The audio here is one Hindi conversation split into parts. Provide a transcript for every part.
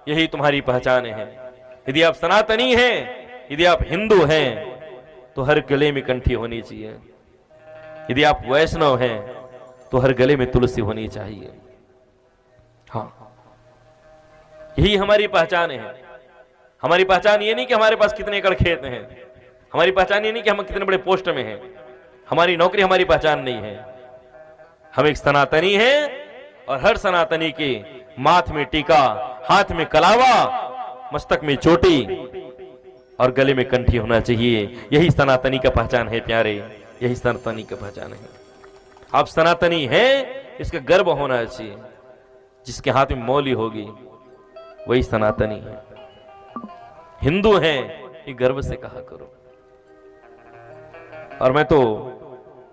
यही तुम्हारी पहचान है। यदि आप सनातनी हैं, यदि आप हिंदू हैं, तो हर गले में कंठी होनी चाहिए। यदि आप वैष्णव हैं तो हर गले में तुलसी होनी चाहिए। हाँ, यही हमारी पहचान है। हमारी पहचान ये नहीं कि हमारे पास कितने एकड़ खेत हैं, हमारी पहचान ये नहीं कि हम कितने बड़े पोस्ट में हैं, हमारी नौकरी हमारी पहचान नहीं है। हम एक सनातनी हैं और हर सनातनी के माथ में टीका, हाथ में कलावा, मस्तक में चोटी और गले में कंठी होना चाहिए। यही सनातनी का पहचान है प्यारे, यही सनातनी का पहचान है। आप सनातनी हैं इसका गर्व होना चाहिए। जिसके हाथ में मौली होगी वही सनातनी है। हिंदू हैं ये गर्व से कहा करो। और मैं तो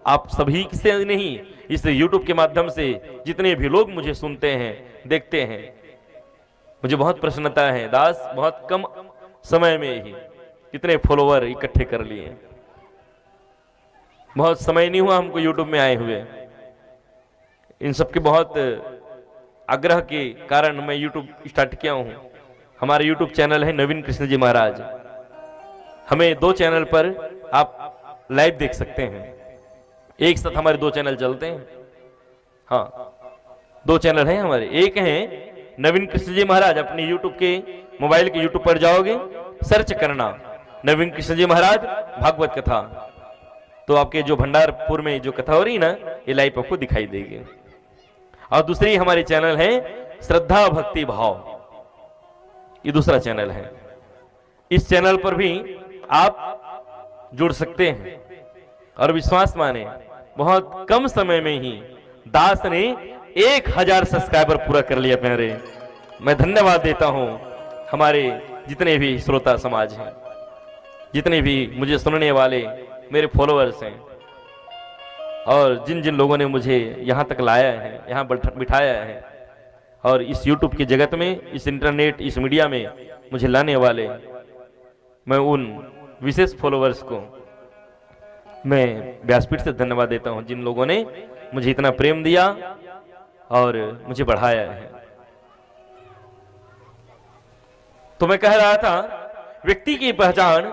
आप सभी से नहीं, इस YouTube के माध्यम से जितने भी लोग मुझे सुनते हैं, देखते हैं, मुझे बहुत प्रसन्नता है। दास बहुत कम समय में ही कितने फॉलोवर इकट्ठे कर लिए। बहुत समय नहीं हुआ हमको YouTube में आए हुए। इन सबके बहुत आग्रह के कारण मैं YouTube स्टार्ट किया हूं। हमारा YouTube चैनल है नवीन कृष्ण जी महाराज। हमें 2 चैनल पर आप लाइव देख सकते हैं। एक साथ हमारे 2 चैनल चलते हैं। हाँ, 2 चैनल हैं हमारे। एक है नवीन कृष्ण जी महाराज, अपने YouTube के मोबाइल के YouTube पर जाओगे, सर्च करना नवीन कृष्ण जी महाराज भागवत कथा, तो आपके जो भंडारपुर में जो कथा हो रही ना, ये लाइव आपको दिखाई देगी। और दूसरी हमारे चैनल है श्रद्धा भक्ति भाव, ये दूसरा चैनल है। इस चैनल पर भी आप जुड़ सकते हैं। और विश्वास माने, बहुत कम समय में ही दास ने 1000 सब्सक्राइबर पूरा कर लिया प्यारे। मैं धन्यवाद देता हूं हमारे जितने भी श्रोता समाज हैं, जितने भी मुझे सुनने वाले मेरे फॉलोअर्स हैं, और जिन जिन लोगों ने मुझे यहाँ तक लाया है, यहाँ बिठाया है, और इस YouTube के जगत में, इस इंटरनेट, इस मीडिया में मुझे लाने वाले, मैं उन विशेष फॉलोअर्स को मैं व्यासपीठ से धन्यवाद देता हूं, जिन लोगों ने मुझे इतना प्रेम दिया और मुझे बढ़ाया है। तो मैं कह रहा था, व्यक्ति की पहचान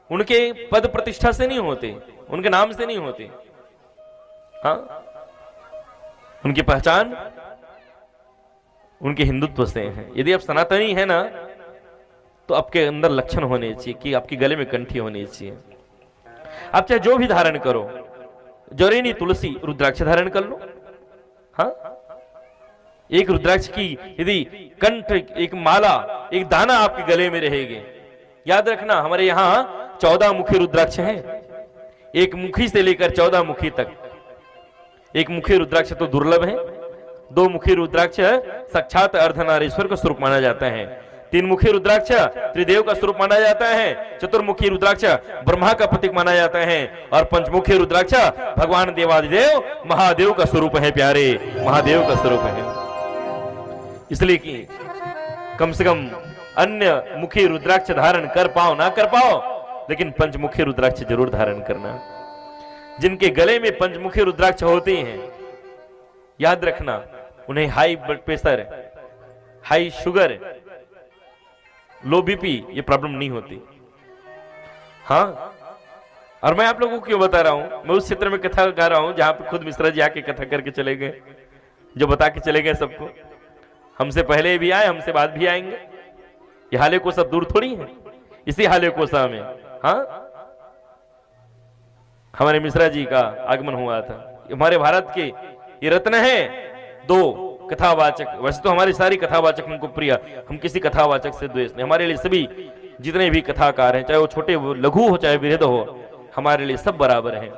उनके पद प्रतिष्ठा से नहीं होती, उनके नाम से नहीं होती। हाँ, उनकी पहचान उनके हिंदुत्व से है। यदि आप सनातनी है ना, तो आपके अंदर लक्षण होने चाहिए कि आपके गले में कंठी होनी चाहिए। आप चाहे जो भी धारण करो, जरूरी नहीं तुलसी, रुद्राक्ष धारण कर लो। हाँ, एक रुद्राक्ष की यदि कंठ, एक माला, एक दाना आपके गले में रहेगी। याद रखना, हमारे यहाँ 14 मुखी रुद्राक्ष हैं, एक मुखी से लेकर 14 मुखी तक। एक मुखी रुद्राक्ष तो दुर्लभ है। 2 मुखी रुद्राक्ष साक्षात अर्धनारीश्वर का स्वरूप माना जाता है। 3 मुखी रुद्राक्ष त्रिदेव का स्वरूप माना जाता है। 4मुखी रुद्राक्ष ब्रह्मा का प्रतीक माना जाता है। और 5मुखी रुद्राक्ष भगवान देवादिदेव महादेव का स्वरूप है प्यारे, महादेव का स्वरूप है। इसलिए कि कम से कम अन्य मुखी रुद्राक्ष धारण कर पाओ ना कर पाओ, लेकिन 5मुखी रुद्राक्ष जरूर धारण करना। जिनके गले में 5मुखी रुद्राक्ष होते हैं, याद रखना, उन्हें high blood pressure, high sugar, लो बीपी ये प्रॉब्लम नहीं होती। हाँ, और मैं आप लोगों को क्यों बता रहा हूं, मैं उस क्षेत्र में कथा गा रहा हूं जहां पे खुद मिश्रा जी आके कथा करके चले गए, जो बता के चले गए सबको। हमसे पहले भी आए, हमसे बाद भी आएंगे। ये हाले को सब दूर थोड़ी है, इसी हाले कोसा में हाँ हमारे मिश्रा जी का आगमन हुआ था। हमारे भारत के ये रत्न है 2 कथावाचक। वैसे तो हमारी सारी कथावाचक हमको प्रिय, हम किसी कथावाचक से द्वेष नहीं। हमारे लिए सभी जितने भी कथाकार हैं, चाहे वो छोटे लघु हो चाहे वृहद हो, हमारे लिए सब बराबर हैं।